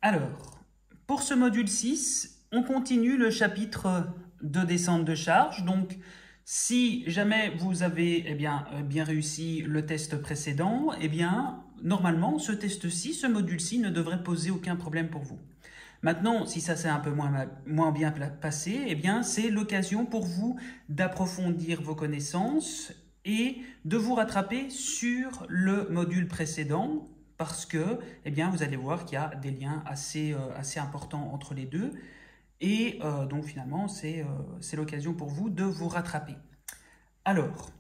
Alors, pour ce module 6, on continue le chapitre de descente de charge. Donc, si jamais vous avez bien réussi le test précédent, normalement, ce test-ci, ce module-ci ne devrait poser aucun problème pour vous. Maintenant, si ça s'est un peu moins bien passé, c'est l'occasion pour vous d'approfondir vos connaissances et de vous rattraper sur le module précédent parce que vous allez voir qu'il y a des liens assez importants entre les deux et donc finalement c'est l'occasion pour vous de vous rattraper. Alors,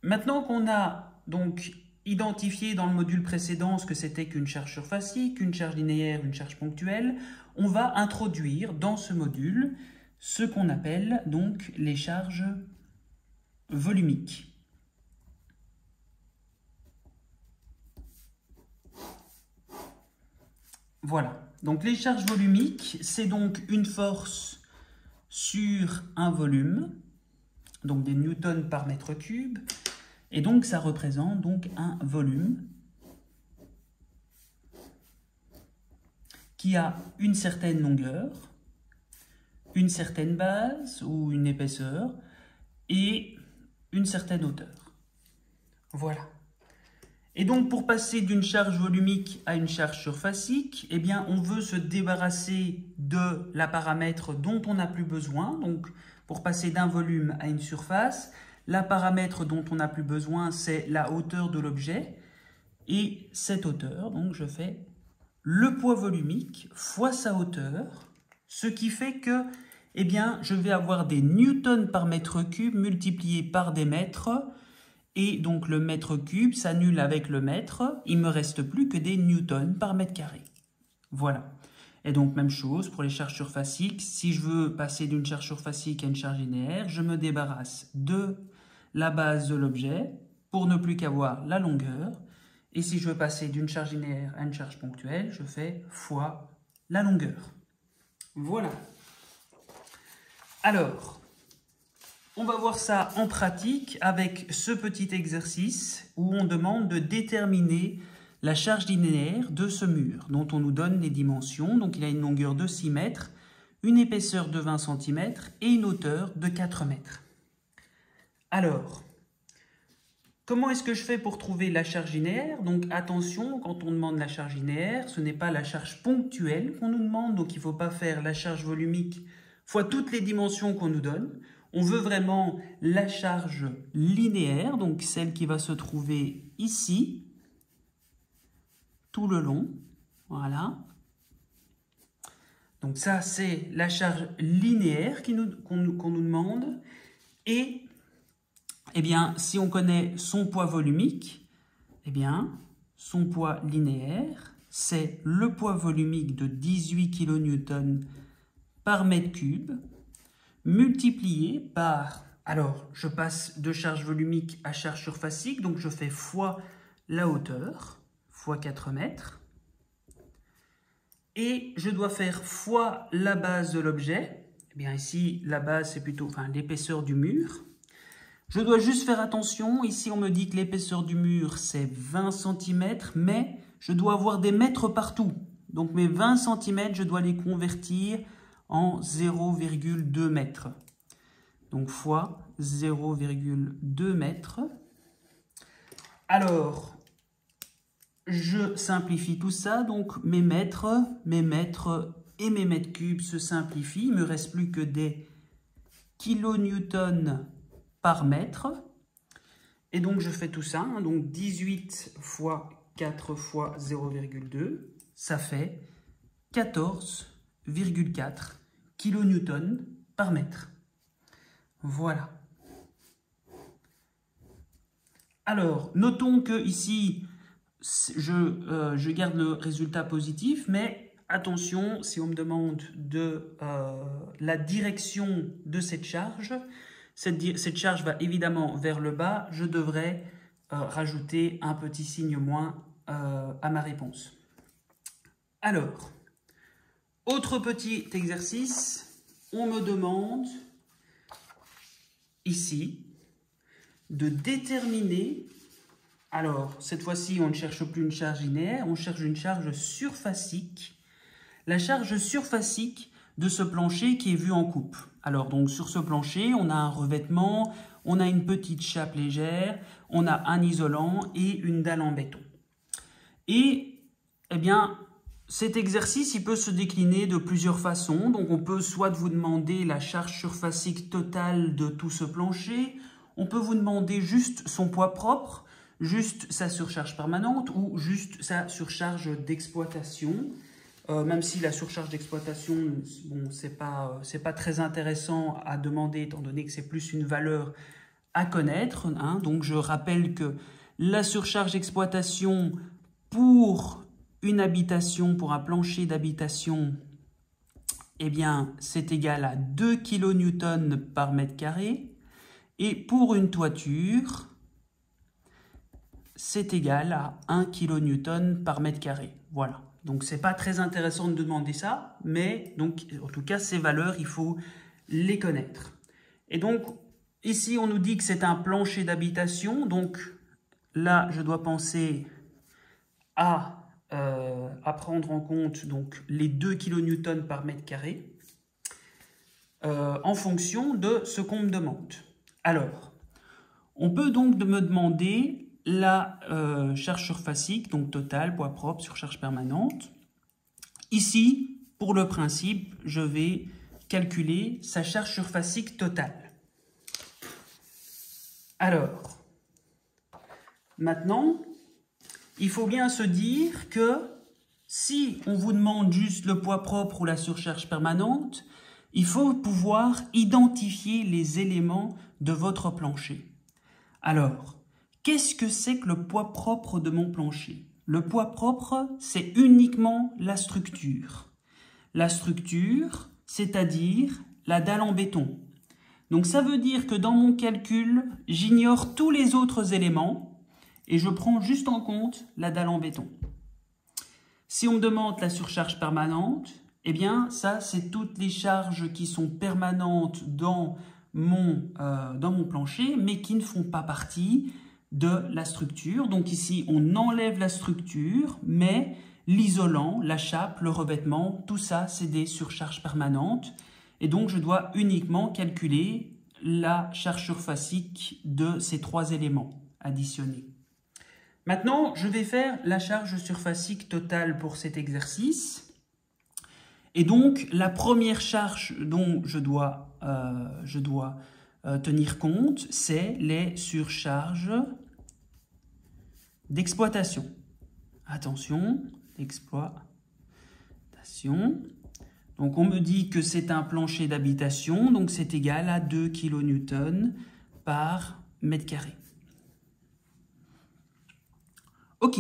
maintenant qu'on a donc identifié dans le module précédent ce que c'était qu'une charge surfacique, une charge linéaire, une charge ponctuelle, on va introduire dans ce module ce qu'on appelle donc les charges volumiques. Voilà, donc les charges volumiques, c'est donc une force sur un volume, donc des newtons par mètre cube, et donc ça représente donc un volume qui a une certaine longueur, une certaine base ou une épaisseur et une certaine hauteur. Voilà. Et donc pour passer d'une charge volumique à une charge surfacique, on veut se débarrasser de la paramètre dont on n'a plus besoin. Donc pour passer d'un volume à une surface, la paramètre dont on n'a plus besoin, c'est la hauteur de l'objet. Et cette hauteur, donc je fais le poids volumique fois sa hauteur, ce qui fait que je vais avoir des newtons par mètre cube multipliés par des mètres. Et donc le mètre cube s'annule avec le mètre, il ne me reste plus que des newtons par mètre carré. Voilà. Et donc même chose pour les charges surfaciques, si je veux passer d'une charge surfacique à une charge linéaire, je me débarrasse de la base de l'objet pour ne plus qu'avoir la longueur. Et si je veux passer d'une charge linéaire à une charge ponctuelle, je fais fois la longueur. Voilà. Alors, on va voir ça en pratique avec ce petit exercice où on demande de déterminer la charge linéaire de ce mur dont on nous donne les dimensions. Donc il a une longueur de 6 mètres, une épaisseur de 20 cm et une hauteur de 4 mètres. Alors, comment est-ce que je fais pour trouver la charge linéaire? Donc attention, quand on demande la charge linéaire, ce n'est pas la charge ponctuelle qu'on nous demande, donc il ne faut pas faire la charge volumique fois toutes les dimensions qu'on nous donne. On veut vraiment la charge linéaire, donc celle qui va se trouver ici, tout le long. Voilà. Donc ça, c'est la charge linéaire qu'on nous demande. Et si on connaît son poids volumique, son poids linéaire, c'est le poids volumique de 18 kN par mètre cube, multiplié par, alors je passe de charge volumique à charge surfacique, donc je fais fois la hauteur, fois 4 mètres, et je dois faire fois la base de l'objet, ici la base c'est plutôt l'épaisseur du mur. Je dois juste faire attention, ici on me dit que l'épaisseur du mur c'est 20 cm, mais je dois avoir des mètres partout, donc mes 20 cm je dois les convertir en 0,2 mètres. Donc fois 0,2 mètres. Alors, je simplifie tout ça. Donc mes mètres et mes mètres cubes se simplifient. Il ne me reste plus que des kilonewtons par mètre. Et donc je fais tout ça. Donc 18 fois 4 fois 0,2, ça fait 14,4 kilonewtons par mètre. Voilà. Alors, notons que ici, je garde le résultat positif, mais attention, si on me demande de la direction de cette charge va évidemment vers le bas, je devrais rajouter un petit signe moins à ma réponse. Alors, autre petit exercice, on me demande ici de déterminer, alors cette fois-ci on ne cherche plus une charge linéaire, on cherche une charge surfacique la charge surfacique de ce plancher qui est vu en coupe. Alors donc sur ce plancher, on a un revêtement, on a une petite chape légère, on a un isolant et une dalle en béton. Et eh bien, cet exercice, il peut se décliner de plusieurs façons. Donc on peut soit vous demander la charge surfacique totale de tout ce plancher, on peut vous demander juste son poids propre, juste sa surcharge permanente ou juste sa surcharge d'exploitation. Même si la surcharge d'exploitation, bon, c'est pas très intéressant à demander étant donné que c'est plus une valeur à connaître. Hein. Donc je rappelle que la surcharge d'exploitation pour une habitation, pour un plancher d'habitation, eh bien c'est égal à 2 kN par mètre carré. Et pour une toiture, c'est égal à 1 kN par mètre carré. Voilà. Donc, ce n'est pas très intéressant de demander ça, mais donc, en tout cas, ces valeurs, il faut les connaître. Et donc, ici, on nous dit que c'est un plancher d'habitation. Donc, là, je dois penser à prendre en compte donc, les 2 kN par mètre carré en fonction de ce qu'on me demande. Alors, on peut donc me demander la charge surfacique, donc totale, poids propre, surcharge permanente. Ici, pour le principe, je vais calculer sa charge surfacique totale. Alors, maintenant, il faut bien se dire que si on vous demande juste le poids propre ou la surcharge permanente, il faut pouvoir identifier les éléments de votre plancher. Alors, qu'est-ce que c'est que le poids propre de mon plancher? Le poids propre, c'est uniquement la structure. La structure, c'est-à-dire la dalle en béton. Donc ça veut dire que dans mon calcul, j'ignore tous les autres éléments et je prends juste en compte la dalle en béton. Si on me demande la surcharge permanente, eh bien ça, c'est toutes les charges qui sont permanentes dans mon plancher, mais qui ne font pas partie de la structure. Donc ici, on enlève la structure, mais l'isolant, la chape, le revêtement, tout ça, c'est des surcharges permanentes. Et donc, je dois uniquement calculer la charge surfacique de ces trois éléments additionnés. Maintenant, je vais faire la charge surfacique totale pour cet exercice. Et donc, la première charge dont je dois tenir compte, c'est les surcharges d'exploitation. Attention, exploitation. Donc, on me dit que c'est un plancher d'habitation, donc c'est égal à 2 kN par mètre carré. Ok,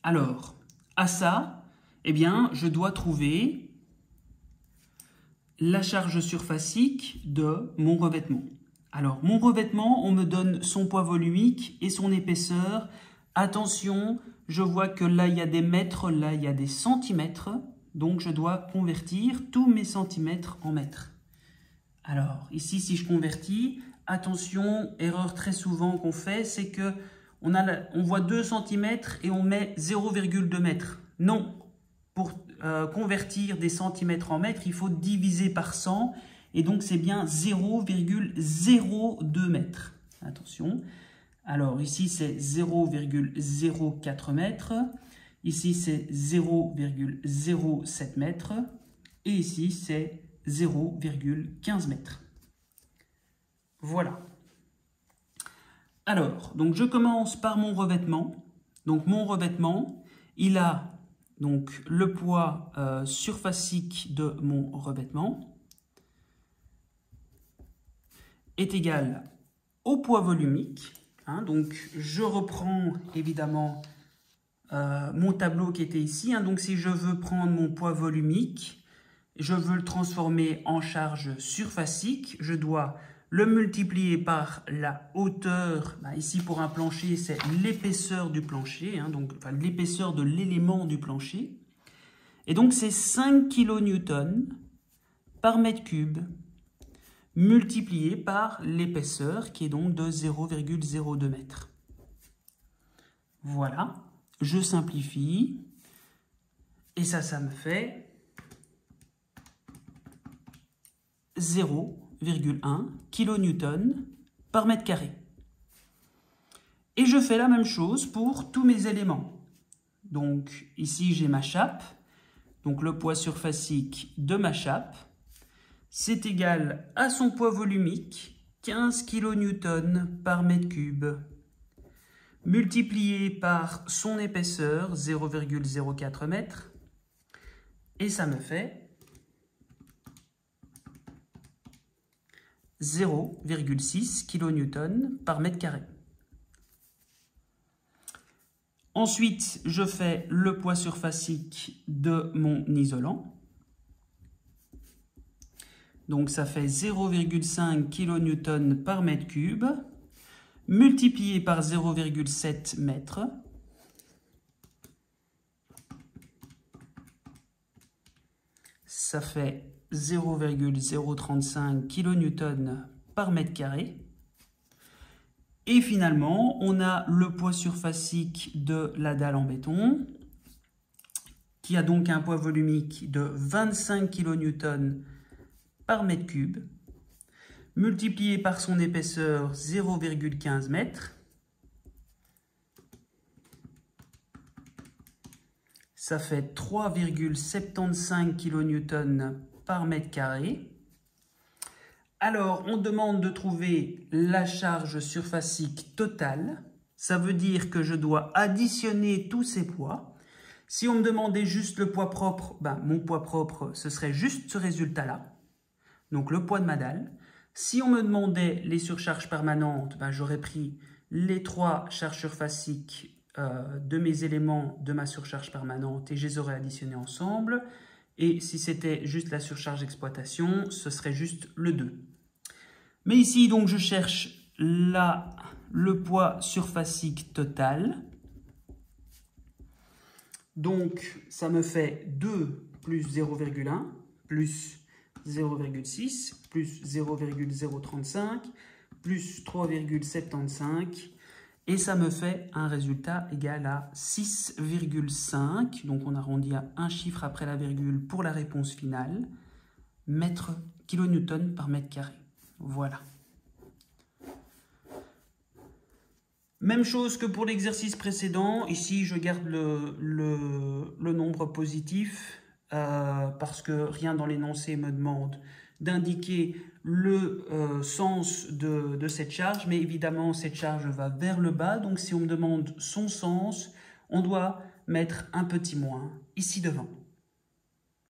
alors, à ça, eh bien, je dois trouver la charge surfacique de mon revêtement. Alors, mon revêtement, on me donne son poids volumique et son épaisseur. Attention, je vois que là, il y a des mètres, là, il y a des centimètres. Donc, je dois convertir tous mes centimètres en mètres. Alors, ici, si je convertis, attention, erreur très souvent qu'on fait, c'est que on voit 2 cm et on met 0,2 mètres. Non, pour convertir des centimètres en mètres, il faut diviser par 100 et donc c'est bien 0,02 mètres. Attention. Alors ici c'est 0,04 mètres, ici c'est 0,07 mètres et ici c'est 0,15 mètres. Voilà. Alors, donc je commence par mon revêtement. Donc mon revêtement, il a donc le poids surfacique de mon revêtement est égal au poids volumique. Hein, donc je reprends évidemment mon tableau qui était ici. Hein, donc si je veux prendre mon poids volumique, je veux le transformer en charge surfacique, je dois le multiplier par la hauteur. Ben ici, pour un plancher, c'est l'épaisseur du plancher, hein, donc enfin, l'épaisseur de l'élément du plancher. Et donc, c'est 5 kN par mètre cube multiplié par l'épaisseur, qui est donc de 0,02 mètres. Voilà, je simplifie. Et ça me fait 0,1 kN par mètre carré. Et je fais la même chose pour tous mes éléments. Donc ici j'ai ma chape, donc le poids surfacique de ma chape, c'est égal à son poids volumique, 15 kN par mètre cube, multiplié par son épaisseur, 0,04 m, et ça me fait 0,6 kN par mètre carré. Ensuite, je fais le poids surfacique de mon isolant. Donc ça fait 0,5 kN par mètre cube, multiplié par 0,7 m. Ça fait 0,035 kN par mètre carré. Et finalement, on a le poids surfacique de la dalle en béton, qui a donc un poids volumique de 25 kN par mètre cube, multiplié par son épaisseur 0,15 m. Ça fait 3,75 kN par mètre carré. Alors, on demande de trouver la charge surfacique totale. Ça veut dire que je dois additionner tous ces poids. Si on me demandait juste le poids propre, mon poids propre, ce serait juste ce résultat-là. Donc, le poids de ma dalle. Si on me demandait les surcharges permanentes, j'aurais pris les 3 charges surfaciques de mes éléments de ma surcharge permanente et je les aurais additionnés ensemble. Et si c'était juste la surcharge d'exploitation, ce serait juste le 2. Mais ici, donc, je cherche le poids surfacique total. Donc, ça me fait 2 plus 0,1 plus 0,6 plus 0,035 plus 3,75. Et ça me fait un résultat égal à 6,5, donc on arrondit à un chiffre après la virgule pour la réponse finale, kilonewton par mètre carré. Voilà. Même chose que pour l'exercice précédent, ici je garde le nombre positif parce que rien dans l'énoncé me demande d'indiquer le sens de cette charge, mais évidemment cette charge va vers le bas, donc si on me demande son sens, on doit mettre un petit moins ici devant.